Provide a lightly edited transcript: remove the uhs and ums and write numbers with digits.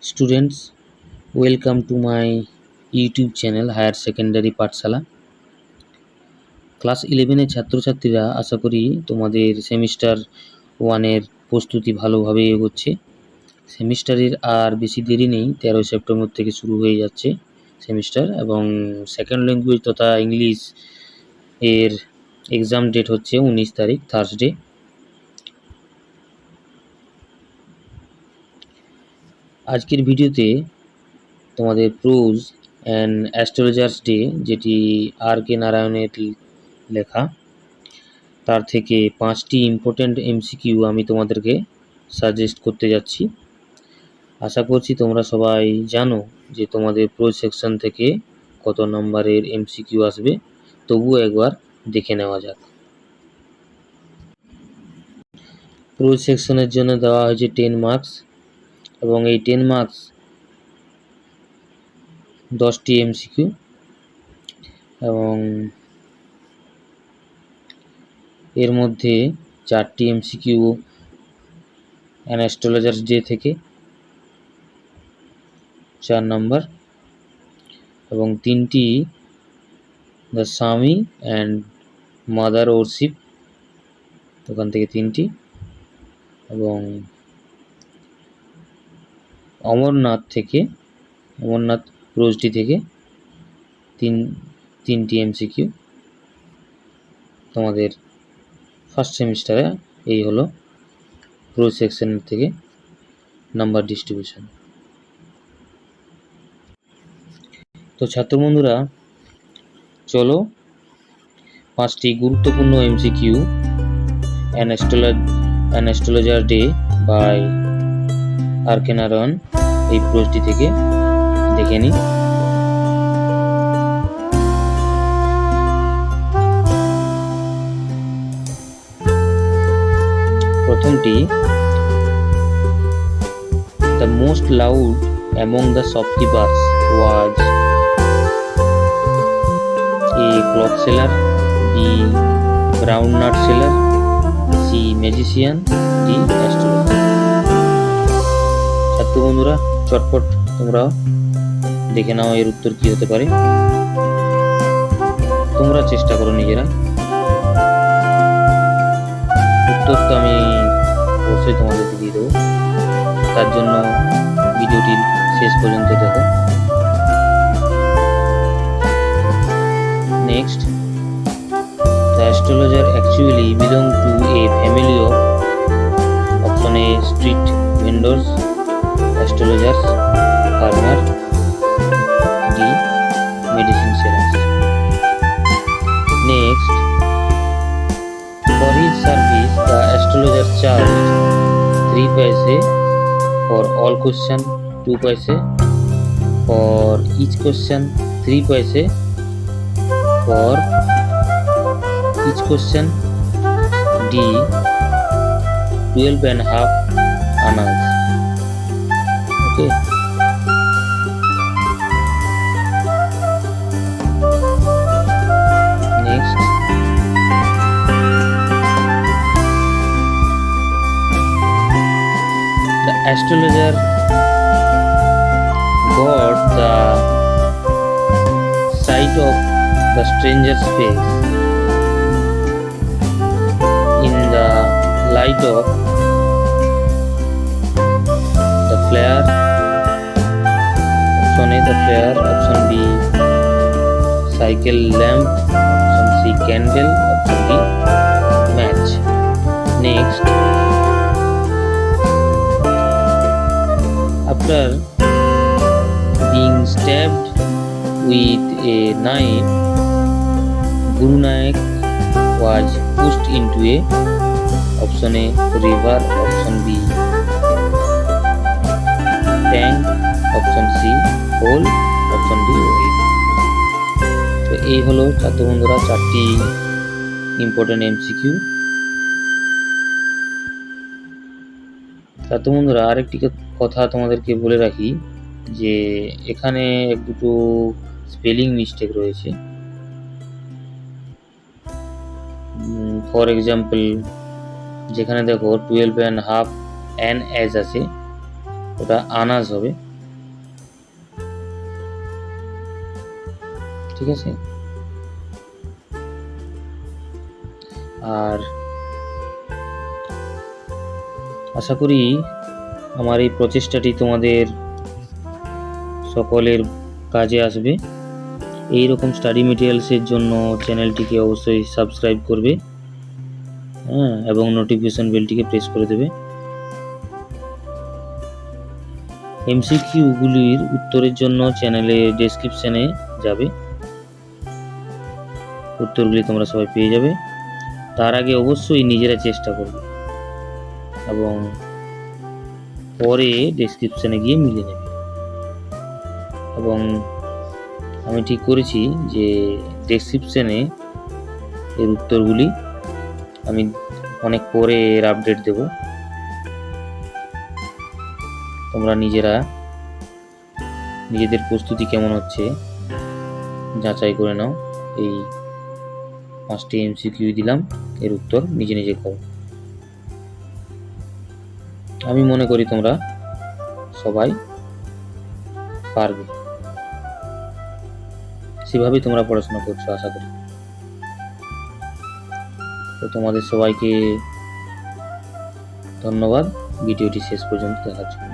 Students, welcome to my YouTube channel Higher Secondary Pathsala. Class 11-এর ছাত্রছাত্রীরা আশা করি তোমাদের semester 1-এর প্রস্তুতি ভালোভাবে এগোচ্ছে। সেমিস্টারের আর বেশি দেরি নেই, 13 সেপ্টেম্বর থেকে শুরু হয়ে যাচ্ছে সেমিস্টার, এবং সেকেন্ড ল্যাঙ্গুয়েজ তথা ইংলিশ এর এক্সাম ডেট হচ্ছে 19 তারিখ থার্সডে। আজকের ভিডিওতে তোমাদের প্রোজ অ্যান্ড অ্যাস্ট্রোলজার্স ডে, যেটি আর কে নারায়ণের লেখা, তার থেকে 5টি ইম্পর্ট্যান্ট এমসিকিউ আমি তোমাদেরকে সাজেস্ট করতে যাচ্ছি। আশা করছি তোমরা সবাই জানো যে তোমাদের প্রোজ সেকশন থেকে কত নম্বরের এমসিকিউ আসবে, তবুও একবার দেখে নেওয়া যাক। প্রোজ সেকশনের জন্য দেওয়া হয়েছে 10 মার্কস, এবং এই 10 মার্কস 10টি এমসিকিউ, এবং এর মধ্যে 4টি এমসিকিউ অ্যান অ্যাস্ট্রোলজার্স ডে থেকে 4 নম্বর, এবং 3টি দ্য স্বামী অ্যান্ড মাদার ওরশিপ ওখান থেকে 3টি, এবং অমরনাথ প্রোজটি থেকে 3টি এমসিকিউ। তোমাদের ফার্স্ট সেমিস্টারে এই হলো প্রোজ সেকশনের থেকে নাম্বার ডিস্ট্রিবিউশন। তো ছাত্র বন্ধুরা, চলো 5টি গুরুত্বপূর্ণ MCQ an astrologer day by R K Narayan এই প্রোজটি থেকে দেখে নিই। প্রথমটি, the most loud among the shopkeepers was A. cloth seller, B. groundnut seller, C. magician, D. astrologer। ছাত্র বন্ধুরা, চটপট তোমরা দেখে নাও এর উত্তর কি হতে পারে। তোমরা চেষ্টা করো নিজেরা। উত্তর তো আমি অবশ্যই তোমাদেরকে দিয়ে দেবো, তার জন্য ভিডিওটি শেষ পর্যন্ত দেখো। Next, the astrologer actually belong to a family of option A. street vendors, astrologers, farmer, D. medicine sellers। Next, for his service the astrologer charged 3 paise for all question, 2 paise for each question, 3 paise for each question, D. 12.5 annas। Okay, next, the astrologer got the sight of the stranger's face in the light of the flare, option A the flare, option B cycle lamp, option C candle, option D match। Next, after being stabbed with a knife, Guru Nanak was pushed into a option A river, option B tank, option C hole, option D oil। তো এই হলো ছাত্র বন্ধুরা 4টি important MCQ. ছাত্র বন্ধুরা, আরেকটি কথা তোমাদেরকে বলে রাখি যে এখানে এক দুটো স্পেলিং মিস্টেক রয়েছে। ফর এক্সাম্পল, যেখানে দেখো 12.5 অ্যান অ্যাজ আছে, ওটা আনাজ হবে, ঠিক আছে। আর আশা করি আমার এই প্রচেষ্টাটি তোমাদের সকলের কাজে আসবে। এই রকম স্টাডি মেটেরিয়ালসের জন্য চ্যানেলটিকে অবশ্যই সাবস্ক্রাইব করবে, হ্যাঁ, এবং নোটিফিকেশন বেলটিকে প্রেস করে দেবে। এমসিকিউগুলির উত্তরের জন্য চ্যানেলে ডেসক্রিপশনে যাবে, উত্তরগুলি তোমরা সবাই পেয়ে যাবে। তার আগে অবশ্যই নিজেরা চেষ্টা করবে এবং পরে ডেসক্রিপশনে গিয়ে মিলে নেবে। এবং আমি ঠিক করেছি যে ডেসক্রিপশনে এর উত্তরগুলি আমি অনেক পরে এর আপডেট দেব। তোমরা নিজেরা নিজেদের প্রস্তুতি কেমন হচ্ছে যাচাই করে নাও। এই 5টি এমসিকিউ দিলাম, এর উত্তর নিজে নিজে করো। আমি মনে করি তোমরা সবাই পারবে, সেভাবেই তোমরা পড়াশোনা করছো আশা করি। তো তোমাদের সবাইকে ধন্যবাদ ভিডিওটি শেষ পর্যন্ত দেখার জন্য।